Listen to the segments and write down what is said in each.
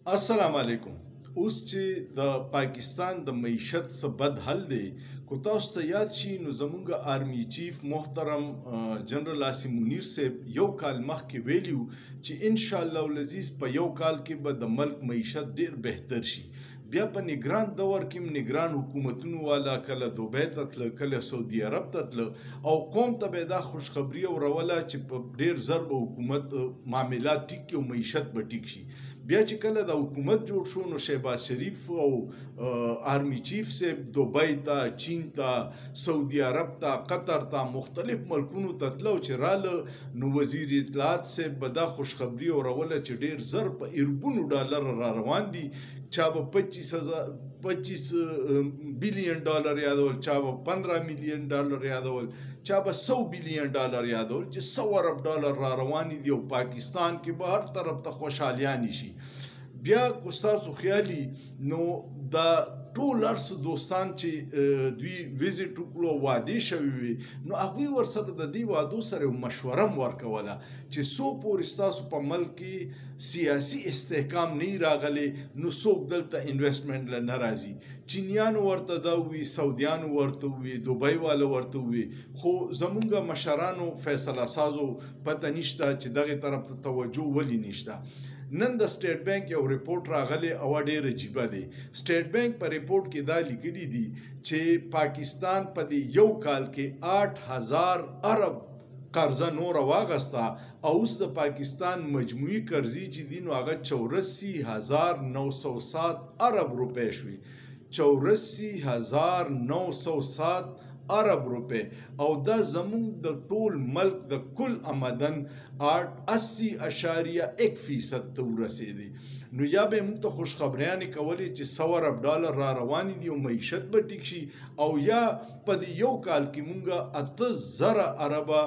السلام علیکم. اوس چې د پاکستان د معیشت څه بد حل دی، کو تاسو ته یاد شي نو زمونږ آرمی چیف محترم جنرال عاصم منیر صاحب یو کال مخکې ویلیو چې ان شاء الله العزیز په یو کال کې به د ملک معیشت ډیر بهتر شي. بیا په نگران دور کې نگران حکومتونو والا کله دوبۍ ته تله، کله سعودي عرب ته تله او قوم ته به دا خوشخبري اوروله چې په ډیر زر به حکومت معاملات ټیک کړي او معیشت به ټیک شي. بیا چې کله د حکومت جوړ شو نو شهباز شریف او آرمی چیف صاحب دوبۍ ته، چین ته، سعودي عرب ته، قطر ته، مختلف ملکونو ته تلو چې راله نو وزیر اطلاعات صاحب به دا خوشخبري اوروله چې ډیر زر په اربونو ډالر را روان دي. چا به 25 بلین ډالر یادول، چا به 15 میلیون ډالر یادول، چا به 100 بلین ډالر یادول چې 100 ارب ډالر را رواني دي او پاکستان کې به هر طرف ته خوشحالیانې شي. بیا که ستاسو خیالي نو دا ټول ارس دوستان چې دوی ویزټ وکړو وعدې شوي وي نو هغوی ورسره د دې وعدو سره یو مشوره هم ورکوله چې څو پورې ستاسو په ملک کې سیاسي استحکام نه راغلی نو څوک دلته انویسټمنټ له نه راځي. چینیانو ورته دا ووي، سعودیانو ورته ووي، دوبۍ والا ورته ووي، خو زمونږ مشرانو فیصله سازو پته نشته چې دغې طرف ته توجه ولې نشته. نن د سټیټ بانک یو ریپورټ راغلی او ډېر عجیبه دی. سټیټ بانک په ریپورټ کې دا لیکلي دي چې پاکستان په دې یو کال کې 8000 ارب قرضه نور واغسته او اوس د پاکستان مجموعي قرضې چې دي نو هغه 84907 ارب روپۍ شوي. 84907 ارب روپے او دا زمون د ټول ملک د کل آمدن 80.1% ته ورسېدی. نو یا به موږ ته خوشخبریانې کولې چې 100 ارب ډالر را روانې دي او معیشت به ټیک شي، او یا په دې یو کال کې موږ 8000 اربه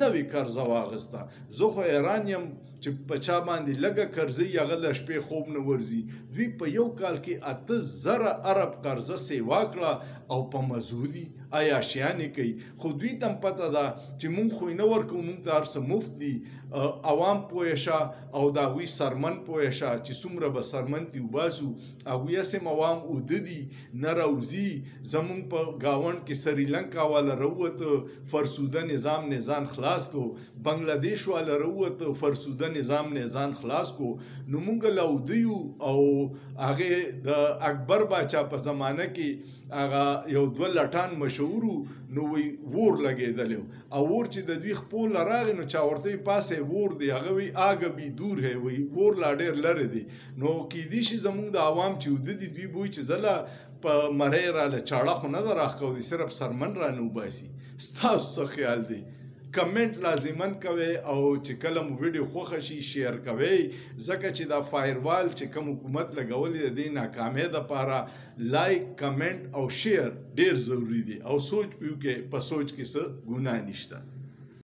نوې قرضه واغسته. زه خو حیران یم چې په چا باندې لږه قرضه یې هغه له شپې خوب نه ورځي. دوی په یو کال کې 8000 ارب قرضه سیوا کړه او په مزودي عیاشیانې کوي. خو دوی ته هم پته ده چې مونږ خو یې نه ورکوو، مونږ ته هر څه مفت دي. عوام پوه شه او د هغوی سرمن پوه شه چې څومره به سرمن ترې وباسو. هغوی هسې هم عوام اوده دي، نه راوځي. زمونږ په ګاونډ کې سریلنکا والا راووته، فرسوده نظام نه ځان خلاص کو، بنګلادیش والا راووته، فرسوده نظام نه ځان خلاص کو. نو مونږ لا اوده یو او هغې د اکبر باچا په زمانه کې هغه یو 2 لټان مشهورو نو وی ور لګېدلی او ور چې د دوی خپو له راغی نو چا ورته وي پاسې ور دی، هغه وی آګه بي دور ہے، وی ور لا ډېر لرې دی. نو کیدی شي زمونږ د عوام چې اوده دي دوی بوی چې زله په مرۍ راله چاړه خو نه ده راښکودي، صرف سرمن را نه وباسي. ستاسو څه خیال دی؟ کمنټ لازمن کوئ او چې کله مو ویډیو خوښه شي شیر کوئ، ځکه چې دا فایروال چې کوم حکومت لګولی د دې ناکامۍ دپاره لایک، کمنټ او شیر ډیر ضروری دی او سوچ پیو کې په سوچ کې څه ګناه نشته.